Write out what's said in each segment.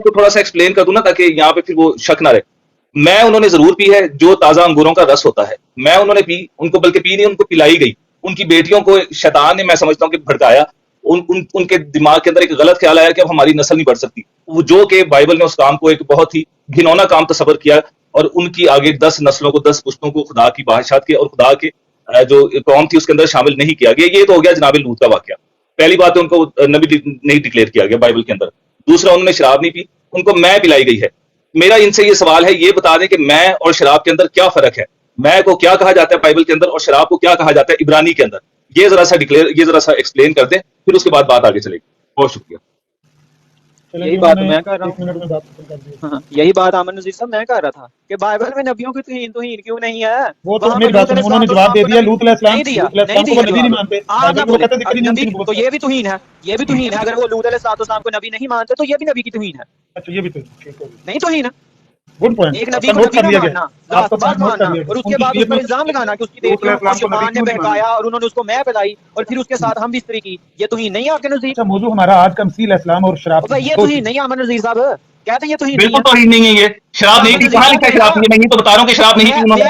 آپ کو تھوڑا سا ایکسپلین کر دوں نا تاکہ یہاں پہ پھر وہ شک نہ رہے. میں انہوں نے ضرور پی ہے جو تازہ انگوروں کا رس ہوتا ہے, میں انہوں نے پی, ان کو بلکہ پی نہیں, ان کو پلائی گئی. ان کی بیٹیوں کو شیطان نے, میں سمجھتا ہوں کہ بھڑکایا, ان کے دماغ کے اندر ایک غلط خیال آیا کہ اب ہماری نسل نہیں بڑھ سکتی, وہ جو کہ بائبل نے اس کام کو ایک بہت ہی گھنونا کام تصور کیا, اور ان کی آگے 10 نسلوں کو 10 پشتوں کو خدا کی بادشاہت کے اور خدا کے جو قوم تھی اس کے اندر شامل نہیں کیا گیا. یہ تو ہو گیا جناب لوط کا واقعہ. پہلی بات ہے ان کو نبی نہیں ڈکلیئر کیا گیا بائبل کے اندر. دوسرا, انہوں نے شراب نہیں پی, ان کو میں پلائی گئی ہے. میرا ان سے یہ سوال ہے, یہ بتا دیں کہ میں اور شراب کے اندر کیا فرق ہے, میں کو کیا کہا جاتا ہے بائبل کے اندر اور شراب کو کیا کہا جاتا ہے عبرانی کے اندر. یہ ذرا سا ڈکلیئر, یہ ذرا سا ایکسپلین کر دیں, پھر اس کے بعد بات آگے چلے گی. بہت شکریہ. یہی بات میں کر رہا ہوں, یہی بات امن نذیر صاحب میں کہہ رہا تھا کہ بائبل میں نبیوں کی توہین کیوں نہیں ہے. وہ تو انہوں نے جواب دے دیا, لوط علیہ السلام کو نبی نہیں مانتے, تو یہ بھی توہین ہے, یہ بھی توہین ہے. اگر وہ لوط علیہ السلام کو نبی نہیں مانتے تو یہ بھی نبی کی توہین ہے. اچھا یہ بھی تو نہیں توہین ہے, گڈ پوائنٹ. ایک نبی کو نبی نہ ماننا, بات ماننا, اور اس کے بعد اس پر الزام لگانا کہ اس کی بیٹیوں کو شیطان نے بہکایا اور انہوں نے اس کو میں پلائی اور پھر اس کے ساتھ ہم بستری کی. یہ توہین نہیں ہے آپ کے نزدیک؟ اچھا موضوع ہمارا آج کا مسیح علیہ السلام اور شراب, یہ توہین نہیں ہے امن نذیر صاحب, کہتے ہیں یہ توہین بالکل توہین نہیں ہے. یہ شراب نہیں پی, کہاں لکھا ہے شراب پی؟ میں ہی تو بتا رہا ہوں کہ شراب نہیں پی انہوں نے.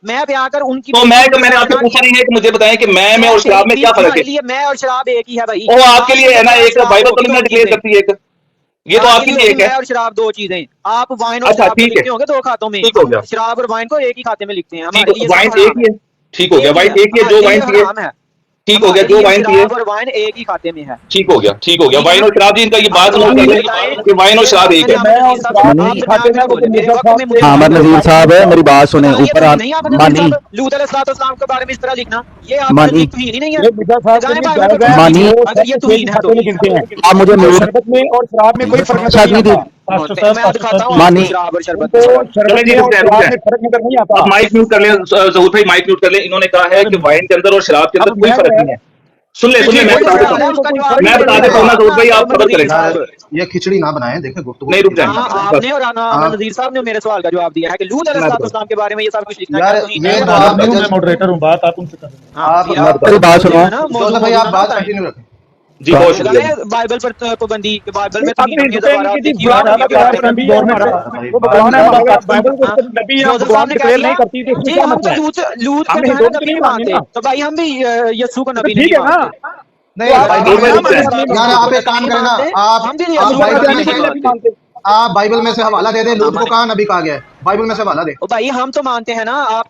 میں پی آ کر ان کی, تو میں نے آپ سے پوچھا نہیں ہے کہ مجھے بتائیں کہ میں اور شراب میں کیا فرق ہے. میں اور شراب ایک ہی ہے بھائی. وہ آپ کے لیے ہے نا, ایک بائبل تو نہیں ڈکلیئر کرتی ہے, ایک یہ تو آپ کے لیے ایک ہے. میں اور شراب دو چیزیں, آپ وائن اور شراب کو لکھتے ہوں گے دو کھاتوں میں, شراب اور وائن کو ایک ہی کھاتے میں لکھتے ہیں. ہمارے لیے وائن ایک ہی ہے. ٹھیک ہو گیا, وائن ایک ہی ہے, جو وائن پیے. ٹھیک ہو گیا, جو وائن پیے اور وائن ایک ہی کھاتے میں ہے. ٹھیک ہو گیا, ٹھیک ہو گیا. وائن اور شراب, ان کا یہ بات نوٹ کر لیں کہ وائن اور شراب ایک ہے. امن نذیر صاحب میری بات سنیں, اوپر لوط علیہ السلام کے بارے میں اس طرح لکھنا یہ آپ کے نزدیک توہین ہی نہیں ہے. مانی اگر یہ توہین ہے تو آپ مجھے شربت میں اور شراب میں کوئی فرق نہیں آتا. میں دکھاتا ہوں مانی شراب اور شربت. آپ مائک میوٹ کر لیں, ظہور بھائی مائک میوٹ کر لیں. انہوں نے کہا ہے کہ وائن کے اندر اور شراب کے اندر کوئی فرق نہیں ہے. سن لیں, میں بتا دیتا ہوں نا ظہور بھائی, آپ خبر کریں. یہ کھچڑی نہ بنائیں, دیکھیں گفتگو نہیں, رک جائیں. آپ نے اور نذیر صاحب نے میرے سوال کا جواب دیا ہے کہ لوط علیہ السلام کے بارے میں یہ سب کچھ لکھنا ہے. میں ماڈریٹر ہوں, بات آپ ان سے میری بات سنو. جوزف بھائی آپ بات کنٹینیو رکھیں. جی بہت شکریہ. بائبل پر پابندی, بائبل میں تو بھائی ہم بھی یسوع کو نبی نہیں مانتے. آپ ایک کام کریں نا, آپ بائبل میں سے حوالہ دے دیں. لوط کو کہاں نبی کہا گیا ہے, بائبل میں سے حوالہ دے. بھائی ہم تو مانتے ہیں نا, آپ